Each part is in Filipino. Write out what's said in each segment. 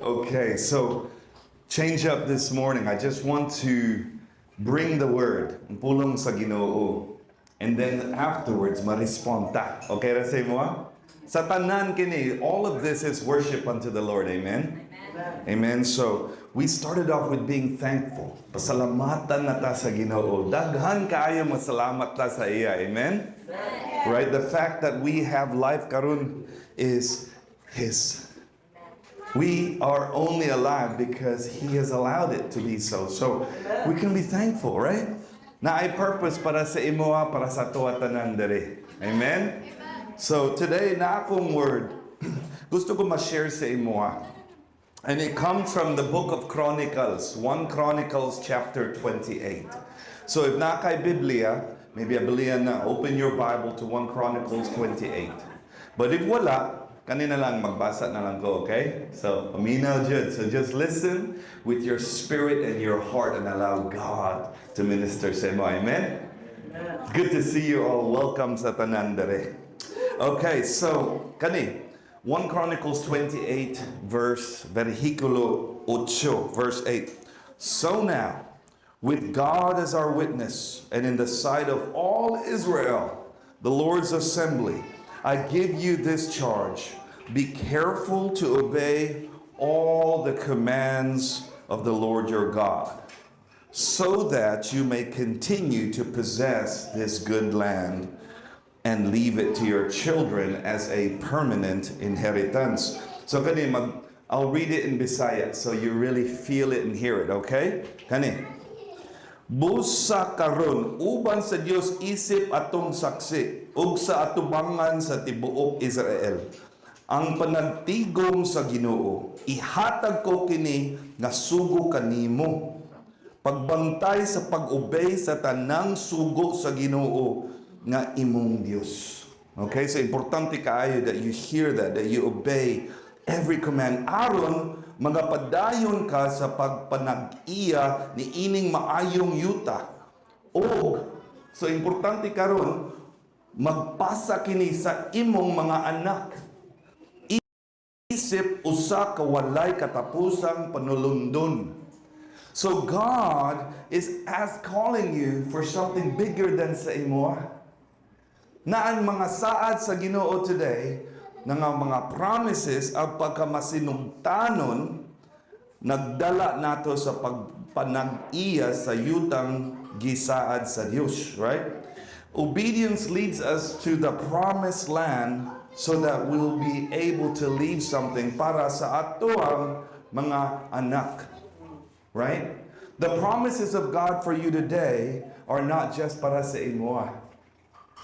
Okay, so change up this morning. I just want to bring the word, ang pulong sa Ginoo. And then afterwards, ma-respond ta. Okay ra sa imo? Sa tanan kini, all of this is worship unto the Lord. Amen? Amen. So, we started off with being thankful. Pasalamatan na ta sa Ginoo. Daghan kaayo masalamat ta sa iya. Amen? Right? The fact that we have life karon is His. We are only alive because He has allowed it to be so. So, we can be thankful, right? Na ay purpose para sa imo, para sa tuwa tanan diri. Amen? So, today, na akong word, gusto ko ma-share sa imo. And it comes from the book of Chronicles, 1 Chronicles chapter 28. So, if na kay Biblia, maybe a Biblia na, open your Bible to 1 Chronicles 28. But if wala, kanina lang, magbasa na lang ko, okay? So, aminaw jud. So, just listen with your spirit and your heart and allow God to minister sa imo. Amen? Good to see you all. Welcome sa tanan dere. Okay, so, 1 Chronicles 28, versículo 8, verse 8. So now, with God as our witness, and in the sight of all Israel, the Lord's assembly, I give you this charge. Be careful to obey all the commands of the Lord your God, so that you may continue to possess this good land and leave it to your children as a permanent inheritance. So I'll read it in Bisaya so you really feel it and hear it, okay? Busa karon uban sa Dios isip atong saksi ug sa atubangan sa tibuok Israel. Ang panagtigom sa Ginoo, ihatag ko kini nga sugo kanimo. Pagbantay sa pag-obey sa tanang sugo sa Ginoo nga imong Dios. Okay, so importante kaayo that you hear that you obey every command. Aron magapadayon ka sa pagpanag-iya ni ining maayong yuta. O, so importante karon magpasa kini sa imong mga anak. Isip usa ka walay katapusang panulundon. So God is calling you for something bigger than sa imo. Na ang mga saad sa Ginoo today, na nga mga promises ang pagkamasinungtanon, nagdala nato sa pagpanag-iya sa yutang gisaad sa Dios, right? Obedience leads us to the promised land so that we'll be able to leave something para sa atoang mga anak, right? The promises of God for you today are not just para sa imo.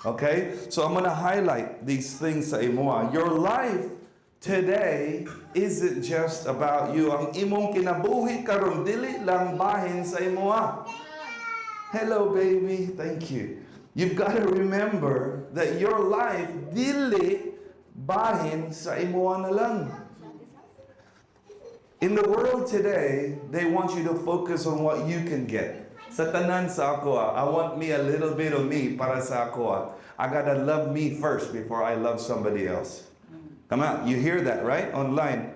Okay? So I'm going to highlight these things sa imo. Your life today isn't just about you. Ang imong kinabuhi karon dili lang bahin sa imo. Hello baby, thank you. You've got to remember that your life dili bahin sa imo na lang. In the world today, they want you to focus on what you can get. Sa tanan sa ako, I want me a little bit of me para sa ako. I gotta love me first before I love somebody else. Come on, you hear that, right? Online.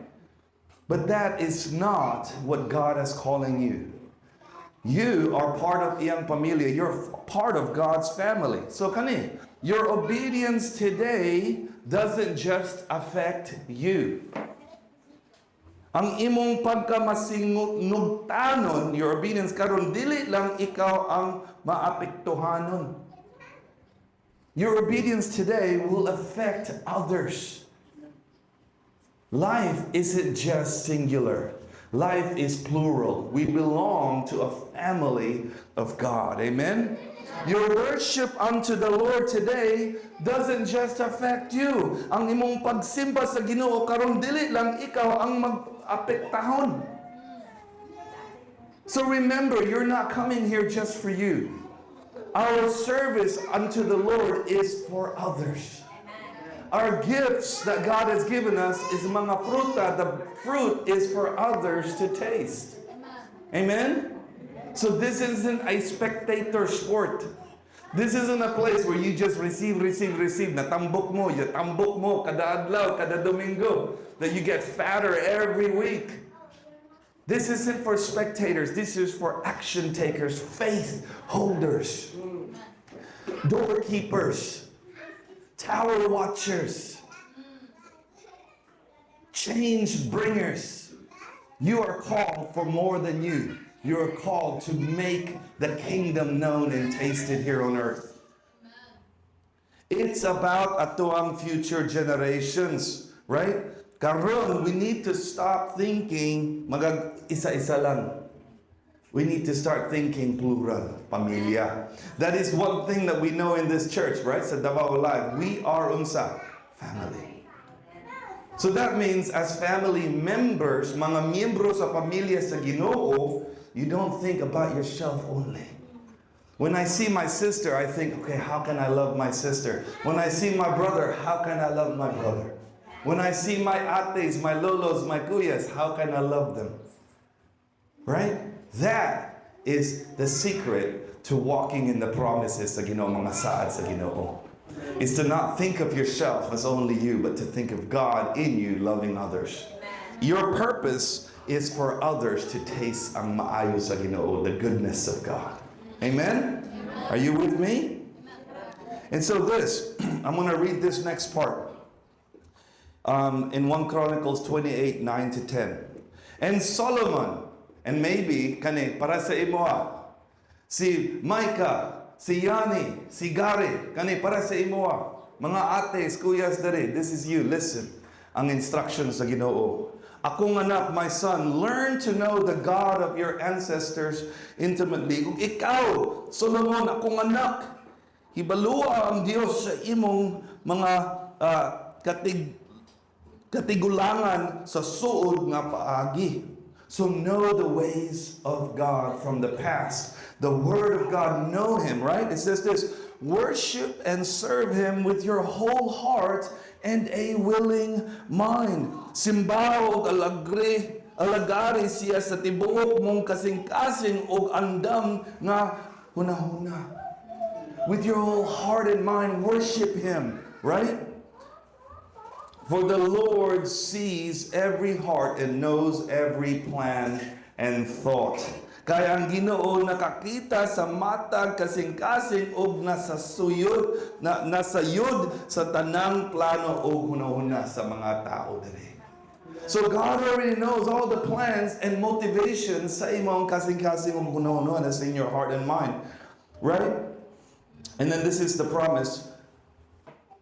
But that is not what God is calling you. You are part of iyang pamilya. You're part of God's family. So your obedience today doesn't just affect you. Ang imong pagkamasinugtanon, your obedience karon dili lang ikaw ang maapektuhanon. Your obedience today will affect others. Life isn't just singular. Life is plural. We belong to a family of God. Amen? Your worship unto the Lord today doesn't just affect you. Ang imong pagsimba sa Ginoo karon dili lang ikaw ang mag-apektahon. So remember, you're not coming here just for you. Our service unto the Lord is for others. Our gifts that God has given us is mga fruta. The fruit is for others to taste. Amen? So this isn't a spectator sport. This isn't a place where you just receive. Natambok mo, kada adlaw, kada Domingo. That you get fatter every week. This isn't for spectators. This is for action takers, faith holders, doorkeepers, tower watchers, change bringers. You are called for more than you. You are called to make the kingdom known and tasted here on earth. It's about atuang future generations, right? Karon, we need to stop thinking isa-isa lang. We need to start thinking plural, pamilya. That is one thing that we know in this church, right? Sa Davao Live, we are unsa? Family. So that means as family members, mga miyembro sa pamilya sa Ginoo, you don't think about yourself only. When I see my sister, I think, okay, how can I love my sister? When I see my brother, how can I love my brother? When I see my ates, my lolos, my kuyas, how can I love them? Right? That is the secret to walking in the promises sa Ginoo, mga saad sa Ginoo. Is to not think of yourself as only you, but to think of God in you, loving others. Your purpose is for others to taste ang maayo sa Ginoo, the goodness of God. Amen? Are you with me? And so this, I'm going to read this next part. In 1 Chronicles 28, 9 to 10. And Solomon, and maybe, kani, para sa imo si Micah, si Yani, si Gary, kani, para sa imo mga ates, kuyas dere, this is you, listen. Ang instructions sa Ginoo. Akong anak, my son, learn to know the God of your ancestors intimately. Kung ikaw, Solomon, akong anak, hibalua ang Diyos sa imong mga katigulangan sa suod nga paagi. So know the ways of God from the past. The Word of God, know Him, right? It says this, worship and serve Him with your whole heart and a willing mind. Simbaw og alagari siya sa tibuok mong kasing-kasing og andam nga hunahuna. With your whole heart and mind, worship Him, right? For the Lord sees every heart and knows every plan and thought. Kaya ang Ginoo nakakita sa matag kasing-kasing og nasayod sa tanang plano og hunahuna sa mga tao diri. So God already knows all the plans and motivations sa imong kasing-kasing og hunahuna that's in your heart and mind. Right? And then this is the promise.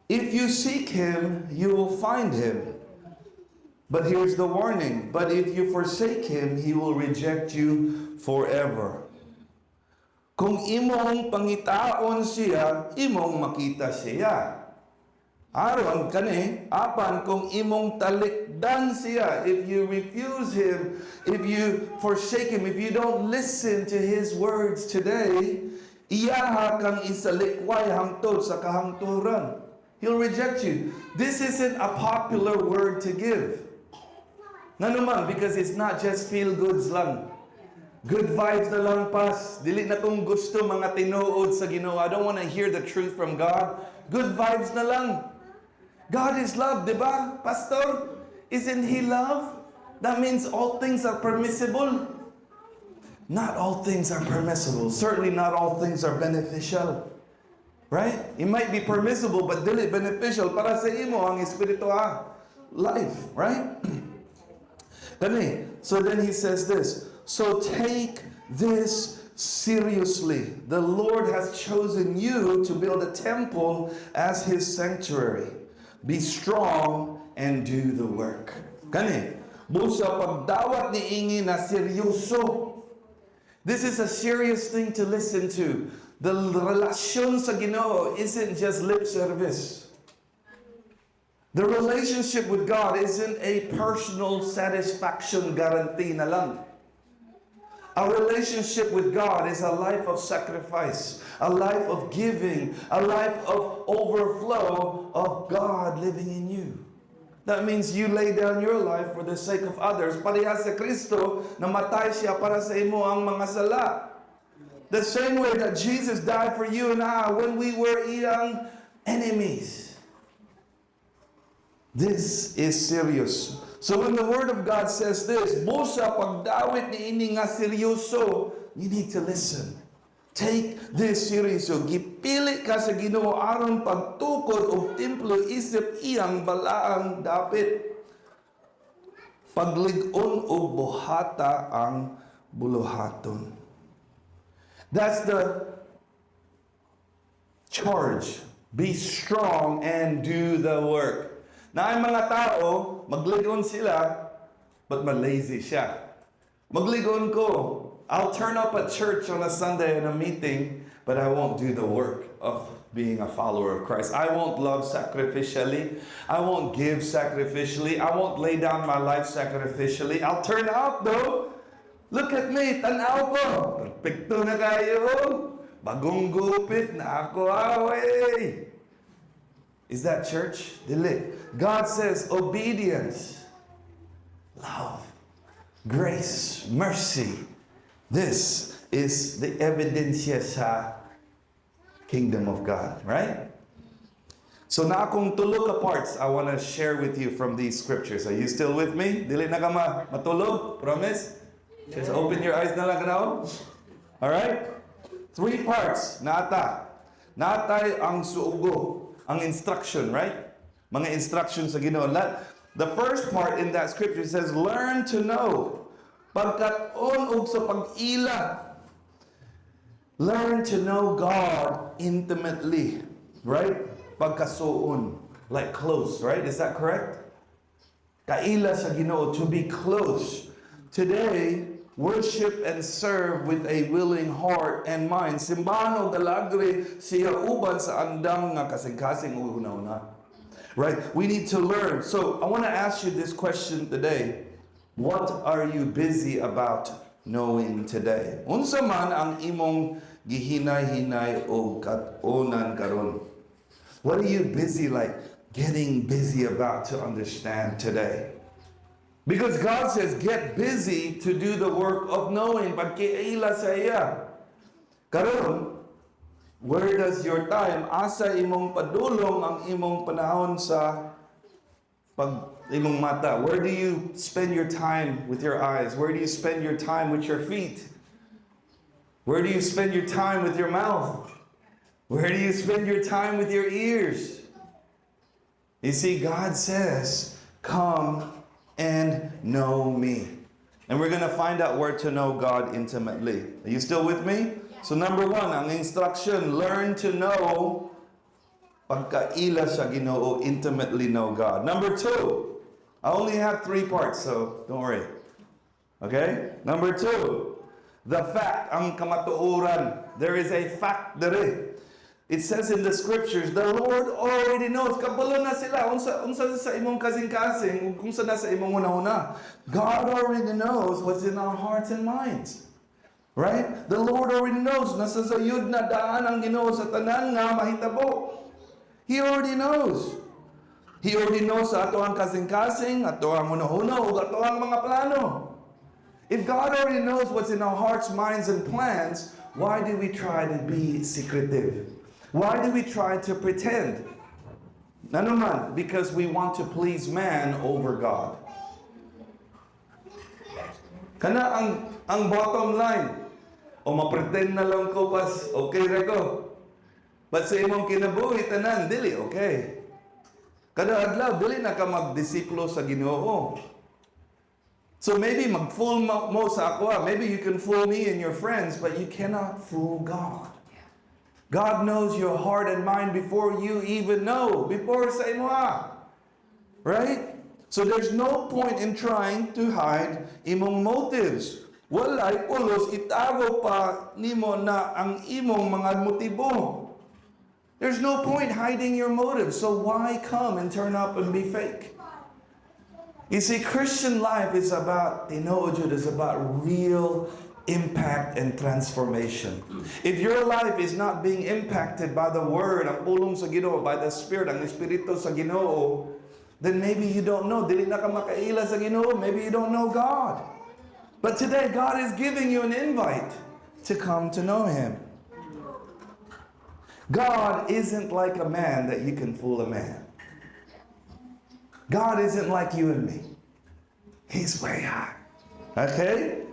If you seek Him, you will find Him. But here's the warning. But if you forsake Him, He will reject you forever. Kung imong pangitaon siya, imong makita siya. Aron kani, apan kung imong talikdan siya, if you refuse Him, if you forsake Him, if you don't listen to His words today, iyaha kang isalikway hangtod sa kahangturan. He'll reject you. This isn't a popular word to give. Nga naman, because it's not just feel goods lang. Good vibes na lang pas. Dili na kong gusto mga tinuod sa Ginoo. I don't want to hear the truth from God. Good vibes na lang. God is love, di ba? Pastor, isn't He love? That means all things are permissible. Not all things are permissible. Certainly not all things are beneficial. Right? It might be permissible, but dili beneficial para sa imo ang spiritual life. Right? So then he says this. So take this seriously. The Lord has chosen you to build a temple as His sanctuary. Be strong and do the work. Kani, busa pagdawat ni ingi na seryoso. This is a serious thing to listen to. The relasyon sa Ginoo isn't just lip service. The relationship with God isn't a personal satisfaction guarantee na lang. A relationship with God is a life of sacrifice, a life of giving, a life of overflow of God living in you. That means you lay down your life for the sake of others. Parehas sa Kristo, namatay siya para sa imo ang mga sala. The same way that Jesus died for you and I when we were iyang enemies. This is serious. So when the Word of God says this, busa pagdawit ni ini nga seryoso, you need to listen. Take this seryoso. Gipili ka sa Ginoo aron pagtukod og templo isip iyang balaang dapit. Paglig-on og buhata ang buluhaton. That's the charge. Be strong and do the work. Na ang mga tao, magligon sila, but malazy siya. Magligon ko. I'll turn up at church on a Sunday in a meeting, but I won't do the work of being a follower of Christ. I won't love sacrificially. I won't give sacrificially. I won't lay down my life sacrificially. I'll turn up though. Look at me, tanaw ko. Perfecto na kayo. Bagong gupit na ako, away. Is that church? Dili. God says obedience, love, grace, mercy. This is the evidence sa kingdom of God, right? So na akong tulo ka parts I want to share with you from these scriptures. Are you still with me? Dili na ka matulog? Promise? Just open your eyes na lang now. All right? 3 parts. Natay ang suugo, ang instruction, right? Mga instructions sa Ginoo. The first part in that scripture says, learn to know. Pagkat-on og sa pag-ila. Learn to know God intimately, right? Pagkasuon, like close, right? Is that correct? Kaila sa Ginoo, to be close. Today, worship and serve with a willing heart and mind. Simbahan o galagre siya uban sa andam nga kasing-kasing una-una. Right? We need to learn. So, I want to ask you this question today. What are you busy about knowing today? Unsa man ang imong gihinay-hinay o kat-onan karon? What are you getting busy about to understand today? Because God says, get busy to do the work of knowing. Pagkiila sa iya. Karon, where does your time, asa imong padulong ang imong panahon sa imong mata? Where do you spend your time with your eyes? Where do you spend your time with your feet? Where do you spend your time with your mouth? Where do you spend your time with your ears? You see, God says, come and know me. And we're going to find out where to know God intimately. Are you still with me? So number 1, ang instruction, learn to know, pagkaila sa Ginoo, intimately know God. Number 2, I only have 3 parts, so don't worry. Okay? Number 2, the fact, ang kamatuoran. There is a fact dere. It says in the scriptures, the Lord already knows. Kabalo na sila. Unsa sa imong kasing-kasing, kung sa nasa imong una-una. God already knows what's in our hearts and minds. Right? The Lord already knows. Nasa sayud na daan ang Ginoo sa tanan nga mahitabo. He already knows. He already knows sa ato ang kasing-kasing, ato ang una-una, o ato ang mga plano. If God already knows what's in our hearts, minds, and plans, why do we try to be secretive? Why do we try to pretend? Nanuman, because we want to please man over God. Kana ang bottom line. O mapretend na lang ko pas okay ra ko. But sa imong kinabuhi tanan dili okay. Kada adlaw dili na ka magdisiplo sa Ginoo. So maybe mag-fool mo sa ako. Maybe you can fool me and your friends, but you cannot fool God. God knows your heart and mind before you even know. Before sa imo. Right? So there's no point in trying to hide imong motives. Walay pulos itago pa nimo na ang imong mga motibo. There's no point hiding your motives. So why come and turn up and be fake? You see, Christian life is about, is about real impact and transformation. If your life is not being impacted by the Word, ang pulong sa Ginoo, by the Spirit, ang Espiritu sa Ginoo, then maybe you don't know. Dili na ka makaila sa Ginoo. Maybe you don't know God. But today, God is giving you an invite to come to know Him. God isn't like a man that you can fool a man. God isn't like you and me. He's way high. Okay?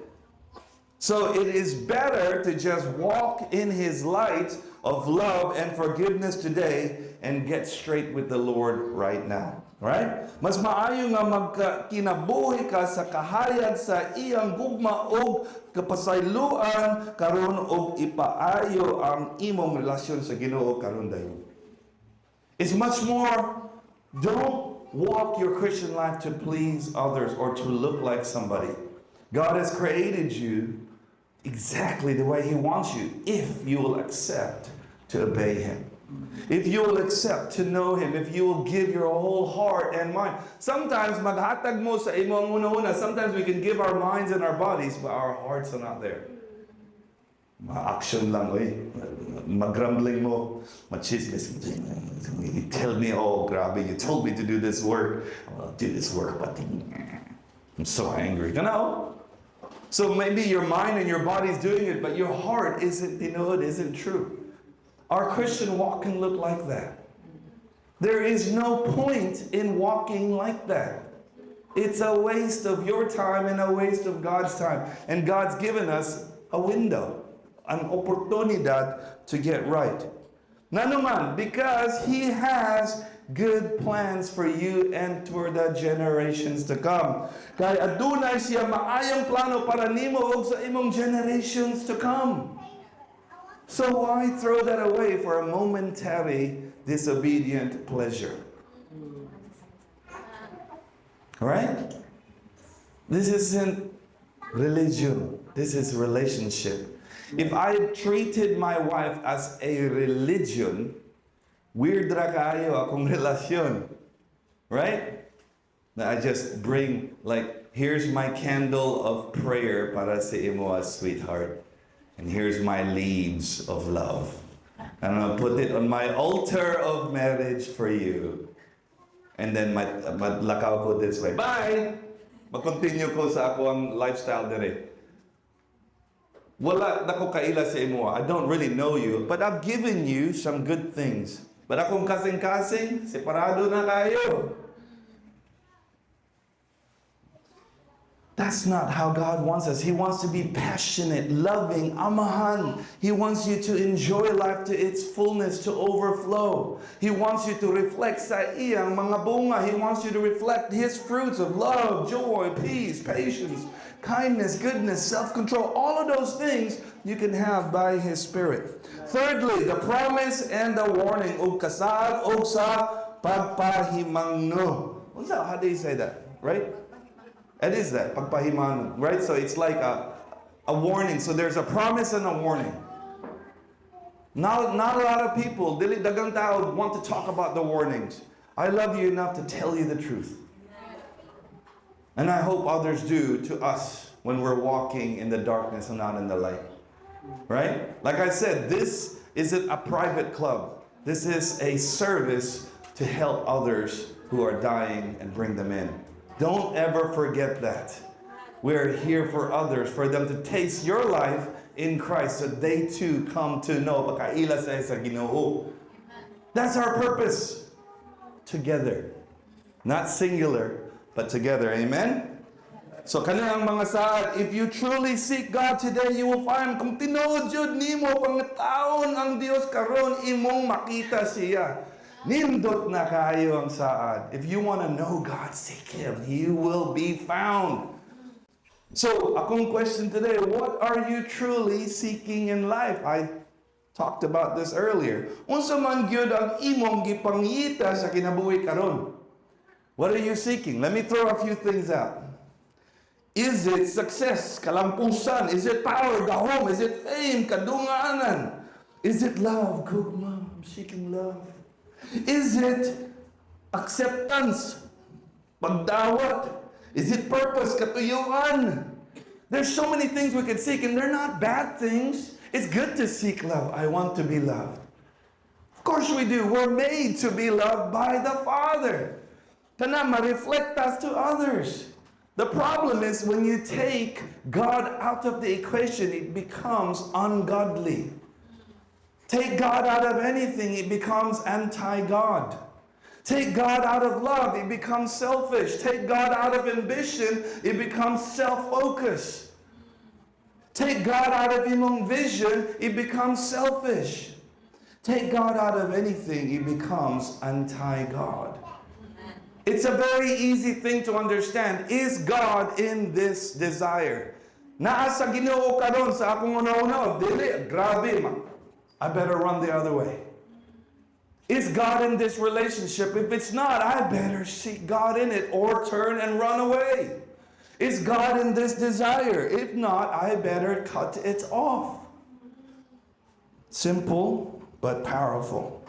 So it is better to just walk in His light of love and forgiveness today and get straight with the Lord right now. Right? Mas maayo nga magkinabuhi ka sa kahayag sa iyang gugma og kapasayloan karon og ipaayo ang imong relasyon sa Ginoo karon dayon. It's much more, don't walk your Christian life to please others or to look like somebody. God has created you exactly the way He wants you if you will accept to obey Him. If you will accept to know Him, if you will give your whole heart and mind. Sometimes maghatag mo sa imong una-una. Sometimes we can give our minds and our bodies, but our hearts are not there. Ma-action lang, mag-grumbling mo, ma-chismis. You tell me, oh, grabe, you told me to do this work. I'll do this work, but I'm so angry. You know? So maybe your mind and your body is doing it, but your heart isn't, it isn't true. Our Christian walk can look like that. There is no point in walking like that. It's a waste of your time and a waste of God's time. And God's given us a window, an oportunidad to get right. Nanuman, because He has good plans for you and for the generations to come. Kaya adunay siya maayong plano para nimo ug sa imong generations to come. So why throw that away for a momentary disobedient pleasure? Right? This isn't religion. This is relationship. If I treated my wife as a religion, weird ra kayo akong relasyon. Right? Now I just bring, like, here's my candle of prayer para sa imo as sweetheart. And here's my leaves of love. And I'll put it on my altar of marriage for you. And then maglakaw ko this way. Bye! Mag-continue ko sa akong lifestyle dire. Wala na ko kaila sa imo. I don't really know you, but I've given you some good things. But akong kasing-kasing, separado na kayo. That's not how God wants us. He wants to be passionate, loving, amahan. He wants you to enjoy life to its fullness, to overflow. He wants you to reflect sa iyang mga bunga. He wants you to reflect His fruits of love, joy, peace, patience, kindness, goodness, self-control. All of those things you can have by His Spirit. Thirdly, the promise and the warning. Og kasal og sa pagpahimangno. How do you say that? Right? It is that, pagpahimano, right? So it's like a warning. So there's a promise and a warning. Not a lot of people, dili dagang tao, want to talk about the warnings. I love you enough to tell you the truth. And I hope others do to us when we're walking in the darkness and not in the light. Right? Like I said, this isn't a private club. This is a service to help others who are dying and bring them in. Don't ever forget that. We're here for others, for them to taste your life in Christ so they too come to know. Pagkaila sa Ginoo. That's our purpose. Together. Not singular, but together. Amen? So kanang mga saad, if you truly seek God today, you will find kung tinuod yun nimo pangataon ang Dios karon imong makita siya. Nindot na kayo ang saad. If you want to know God, seek Him. He will be found. So, akong question today, what are you truly seeking in life? I talked about this earlier. Unsa man gyud ang imong gipangita sa kinabuhi karon? What are you seeking? Let me throw a few things out. Is it success, kalampusan? Is it power, gahom? Is it fame, kadungaanan? Is it love? Good mom, I'm seeking love. Is it acceptance? Pagdawat? Is it purpose? Katuyuan? There's so many things we could seek, and they're not bad things. It's good to seek love. I want to be loved. Of course we do. We're made to be loved by the Father. Kana ma-reflect us to others. The problem is when you take God out of the equation, it becomes ungodly. Take God out of anything, it becomes anti-God. Take God out of love, it becomes selfish. Take God out of ambition, it becomes self-focused. Take God out of imong vision, it becomes selfish. Take God out of anything, it becomes anti-God. It's a very easy thing to understand. Is God in this desire? Naa sa Ginoo karon sa akong una-una, dili, grabe ma. I better run the other way. Is God in this relationship? If it's not, I better seek God in it or turn and run away. Is God in this desire? If not, I better cut it off. Simple but powerful.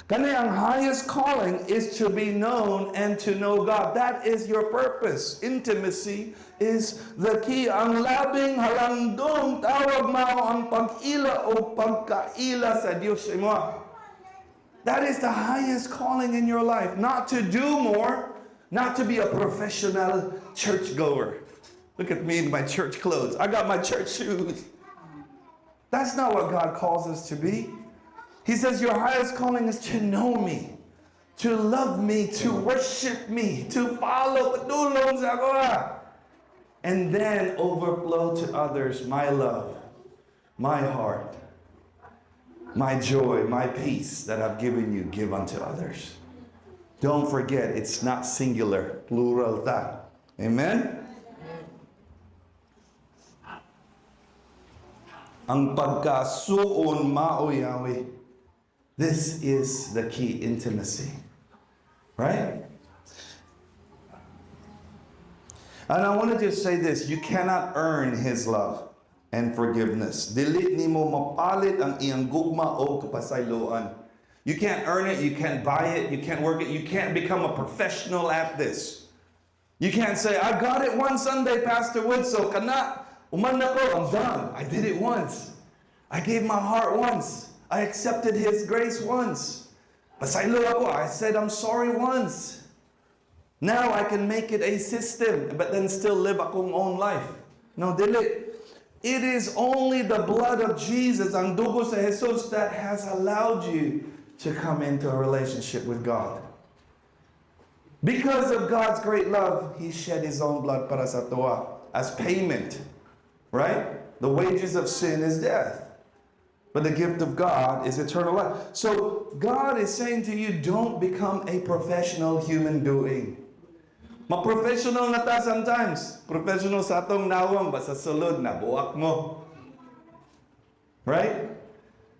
Kani ang highest calling is to be known and to know God. That is your purpose. Intimacy is the key. Ang labing halandong tawag mao ang pag-ila o pagkaila sa Diyos imo. That is the highest calling in your life. Not to do more, not to be a professional churchgoer. Look at me in my church clothes. I got my church shoes. That's not what God calls us to be. He says your highest calling is to know me, to love me, to worship me, to follow, patulong sa ako, and then overflow to others my love, my heart, my joy, my peace that I've given you, give unto others. Don't forget, it's not singular, plural ta. Amen? Ang pagkasuon mao Yahweh. This is the key, intimacy. Right? And I want to just say this, you cannot earn His love and forgiveness. Dili nimo mapalit ang iyang gugma o kapasayloan. You can't earn it, you can't buy it, you can't work it, you can't become a professional at this. You can't say, I got it one Sunday, Pastor Wood, so kana, uman na ko, I'm done. I did it once. I gave my heart once. I accepted His grace once. Pasaylo ako, I said I'm sorry once. Now I can make it a system, but then still live akong own life. No, dili. It is only the blood of Jesus, ang dugo sa Jesus, that has allowed you to come into a relationship with God. Because of God's great love, He shed His own blood para sa tuwa as payment. Right? The wages of sin is death. But the gift of God is eternal life. So God is saying to you, don't become a professional human doing. Ma-professional na ta sometimes. Professional sa atong nawang, basta sulod na buwak mo. Right?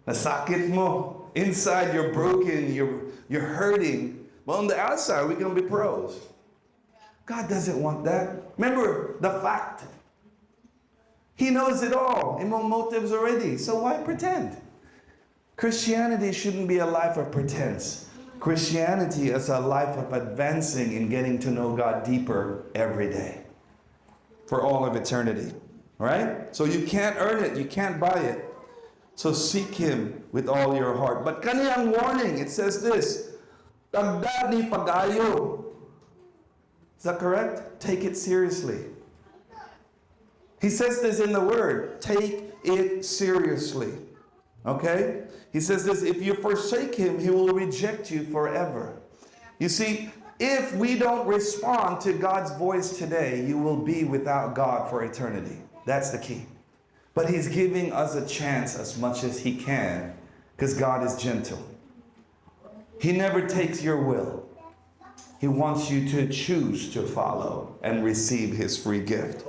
Nasakit mo. Inside you're broken, you're hurting. But on the outside, we can be pros. God doesn't want that. Remember the fact. He knows it all. Imong motives already. So why pretend? Christianity shouldn't be a life of pretense. Christianity is a life of advancing and getting to know God deeper every day. For all of eternity. Right? So you can't earn it. You can't buy it. So seek Him with all your heart. But kaniyang warning, it says this. Tagda ni pag-ayo. Is that correct? Take it seriously. He says this in the Word. Take it seriously. Okay? He says this, if you forsake Him, He will reject you forever. You see, if we don't respond to God's voice today, you will be without God for eternity. That's the key. But He's giving us a chance as much as He can, because God is gentle. He never takes your will. He wants you to choose to follow and receive His free gift.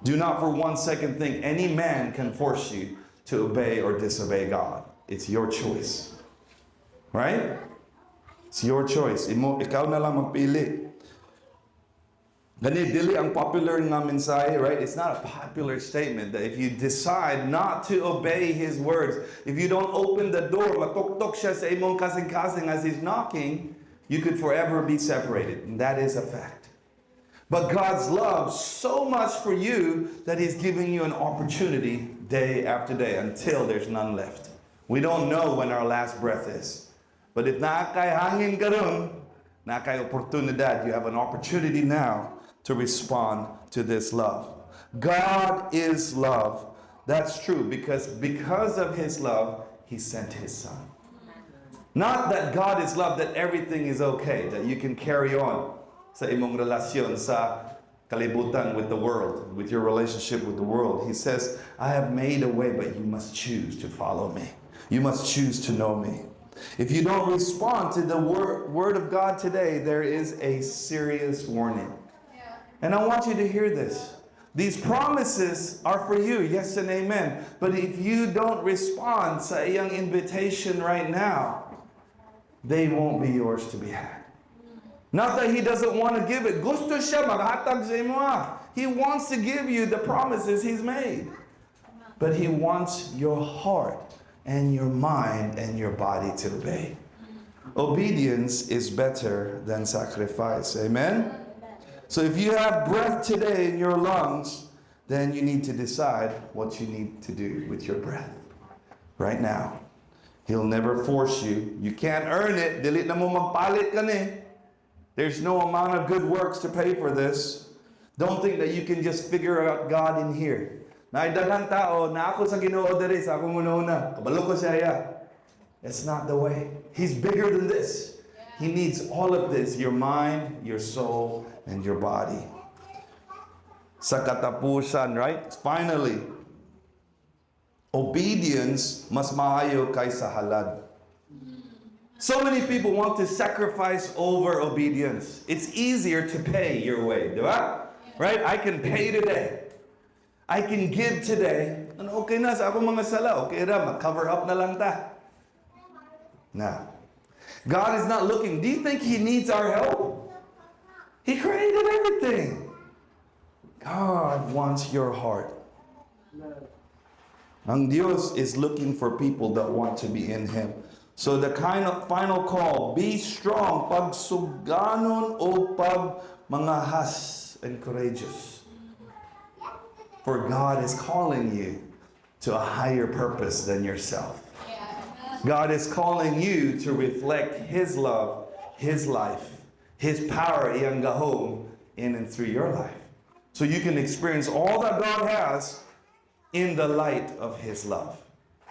Do not for 1 second think any man can force you to obey or disobey God. It's your choice. Right? It's your choice. Ikaw na lang magpili. Gani, dili ang popular nga mensahe, right? It's not a popular statement that if you decide not to obey His words, if you don't open the door, matuktok siya sa imong kasing-kasing as He's knocking, you could forever be separated. And that is a fact. But God's love so much for you that He's giving you an opportunity day after day until there's none left. We don't know when our last breath is. But if nakay hangin karon, nakay oportunidad, you have an opportunity now to respond to this love. God is love. That's true because of His love, He sent His Son. Not that God is love, that everything is okay, that you can carry on sa imong relasyon sa kalibutan with the world, with your relationship with the world. He says, I have made a way, but you must choose to follow me. You must choose to know me. If you don't respond to the word of God today, there is a serious warning. And I want you to hear this. These promises are for you, yes and amen. But if you don't respond sa iyang invitation right now, they won't be yours to be had. Not that He doesn't want to give it. Gusto siya maghatag sa imo. He wants to give you the promises He's made. But He wants your heart and your mind and your body to obey. Obedience is better than sacrifice. Amen? So if you have breath today in your lungs, then you need to decide what you need to do with your breath right now. He'll never force you. You can't earn it. Dili na mo magpalit ka ni. There's no amount of good works to pay for this. Don't think that you can just figure out God in here. Naidaghan tao, na ako sa Ginoo diri sa akong una. Kabalo ko siya. That's not the way. He's bigger than this. He needs all of this, your mind, your soul, and your body. Sa katapusan, right? Finally, obedience mas maayo kaysa halad. So many people want to sacrifice over obedience. It's easier to pay your way, diba? Right? I can pay today. I can give today. And okay na sa akong mga sala. Okay ra, mag-cover up na lang ta. Nah. God is not looking. Do you think He needs our help? He created everything. God wants your heart. Ang Dios is looking for people that want to be in Him. So the kind of final call, be strong, pagsuganon o pag mangahas and courageous. For God is calling you to a higher purpose than yourself. God is calling you to reflect His love, His life, His power, iyang gahom, in and through your life. So you can experience all that God has in the light of His love.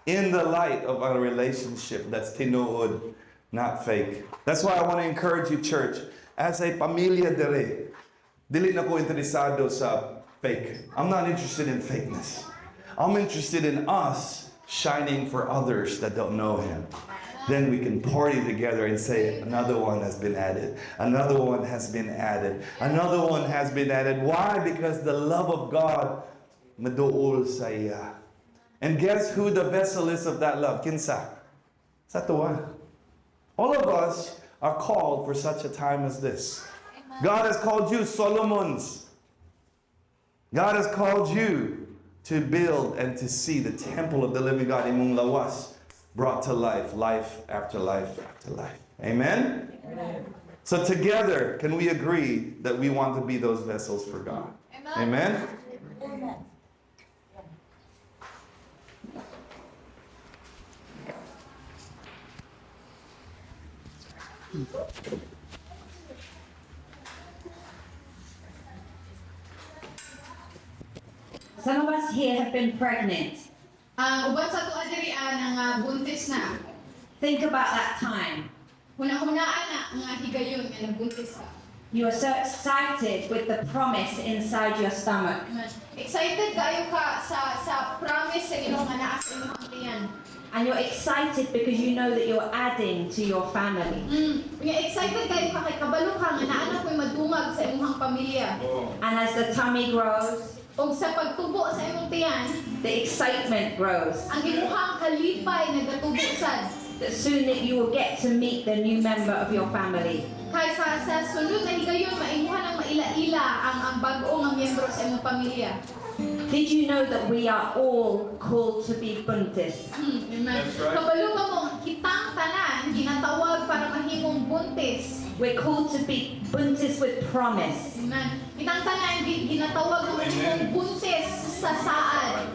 In the light of a relationship that's tinuod, not fake. That's why I want to encourage you, church, as a pamilya dere, dili na ko interesado sa fake. I'm not interested in fakeness. I'm interested in us shining for others that don't know Him. Then we can party together and say, another one has been added. Another one has been added. Another one has been added. Why? Because the love of God maduol sa iya. And guess who the vessel is of that love? Kinsa? Is that the one? All of us are called for such a time as this. God has called you Solomons. God has called you to build and to see the temple of the living God, imong lawas, brought to life, life after life after life. Amen? Amen. So together, can we agree that we want to be those vessels for God? Amen? Amen. Some of us here have been pregnant. Uban sa tuwa diri ang buntis na. Think about that time. Hunahunaan na nga higayon nga nagbuntis ka. You are so excited with the promise inside your stomach. Excited kayo ka sa promise sa Ginoo nga naa sa imong tiyan. And you're excited because you know that you're adding to your family. Excited kayo ka kay kabalo ka nga naa na ko'y madungag sa imong pamilya. And as the tummy grows, Og sa pagtubo sa imong tiyan, the excitement grows. ang imuhang kalipay nagatubo sad. That soon that you will get to meet the new member of your family. Kay sa sunod na higayon maimuhan ang maila-ila ang bag-o nga miyembro sa imong pamilya. Did you know that we are all called to be buntis? That's right. Kabalo ba mo, kitang tanan ginatawag para mahimong buntis. We're called to be buntis with promise. Amen. Kitang tanan ginatawag mo mahimong buntis sa saad.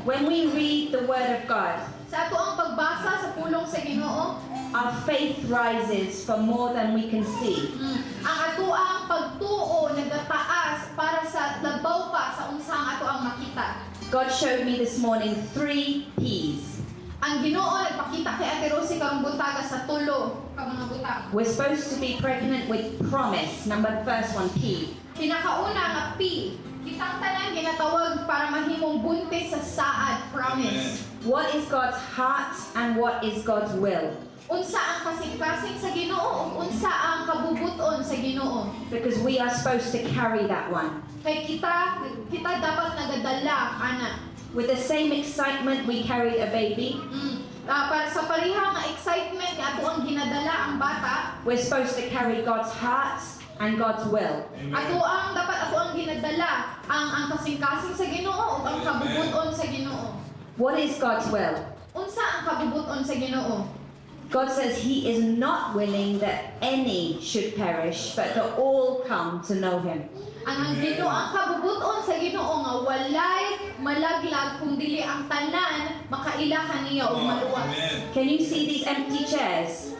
When we read the Word of God, Sa ato ang pagbasa sa pulong sa Ginoo, our faith rises for more than we can see. ang ato ang pagtuo nagataas para sa labaw pa sa unsang ato ang makita. God showed me this morning 3 P's. Ang Ginoo nagpakita kay Ate Rosie karong buntaga sa tulo ka mga butang. We're supposed to be pregnant with promise. Number first one, P. Pinakauna nga P, kitang tanan ginatawag para mahimong buntis sa saad, promise. What is God's heart and what is God's will? Unsa ang kasing-kasing sa Ginoo ug unsa ang kabubuton sa Ginoo. Because we are supposed to carry that one. Kay kita dapat nagadala ana. With the same excitement we carry a baby, Para sa pareha nga excitement nga ato ang ginadala ang bata, we're supposed to carry God's heart and God's will. dapat ato ang ginadala ang kasing-kasing sa Ginoo ug ang kabubuton sa Ginoo. What is God's will? Unsa ang kabubuton sa Ginoo? God says He is not willing that any should perish, but that all come to know Him. Ang Ginoo ang kabubuton sa Ginoo nga walay malaglag kung dili ang tanan makaila kaniya ug maluwas. Can you see these empty chairs?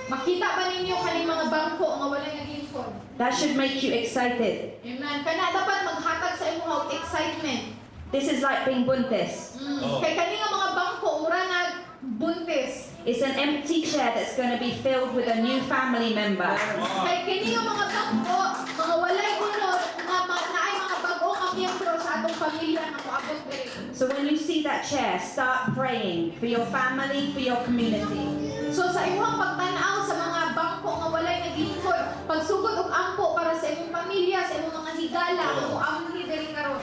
Makita ba ninyo kaning mga bangko nga walay naglingkod? That should make you excited. Amen. Kana dapat maghatag sa imong og excitement. This is like being buntis. Kay kani nga mga bangko mura nag buntis. It's an empty chair that's going to be filled with a new family member. Kay kini nga mga bangko, mga walay unod nga naay mga bag-o nga miyembro sa atong pamilya nga moabot diri. So when you see that chair, start praying for your family, for your community. So sa imong pagtan-aw sa mga bangko nga walay naglingkod, pagsugod og ampo para sa imong pamilya, sa imong mga higala nga moamhi diri karon.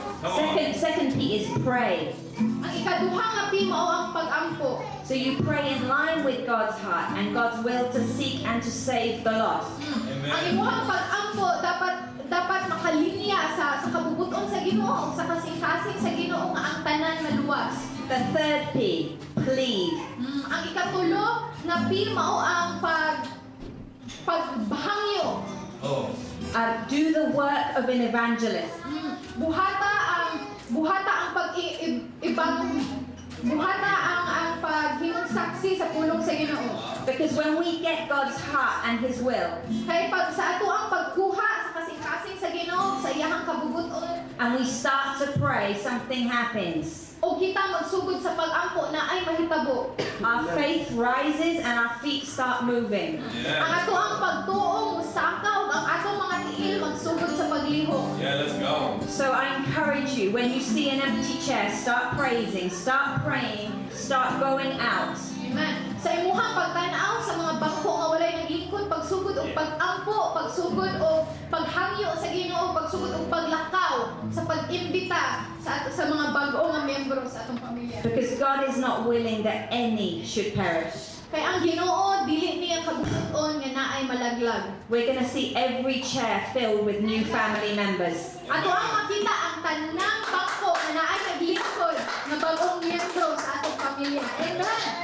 Second P is pray. Ang ikaduha nga P mao ang pag-ampo. So you pray in line with God's heart and God's will to seek and to save the lost. Ang imong pag-ampo dapat makalinya sa kabubuton sa Ginoo ug sa kasing-kasing sa Ginoo nga ang tanan maluwas. The third P, plead. Ang ikatulo nga P mao ang pagbahangyo. Do the work of an evangelist. Buhata ang buhata ang paghimong saksi sa pulong sa Ginoo. Because when we get God's heart and His will, Kay pag sa ato ang pagkuha sa kasing-kasing sa Ginoo sa iyahang kabubuton, and we start to pray, something happens. o kita magsugod sa pag-ampo na ay mahitabo. Our faith rises and our feet start moving. Ang ato ang pagtuo musaka ug ang atong mga tiil magsugod sa pagliho. Let's go. So I encourage you, when you see an empty chair, start praising, start praying, start going out. Amen. Sa imuhang pagtan-aw sa mga bangko nga walay naglingkod, pagsugod og pag-ampo, pagsugod og paghangyo sa Ginoo, pagsugod og paglakaw sa pag-imbita sa mga bag-o nga miyembro sa atong pamilya. Because God is not willing that any should perish. Kay ang Ginoo dili niya kabubuton nga naay malaglag. We're going to see every chair filled with new family members. Ato ang makita ang tanang bangko nga naay naglingkod nga bag-ong miyembro sa atong pamilya. Amen.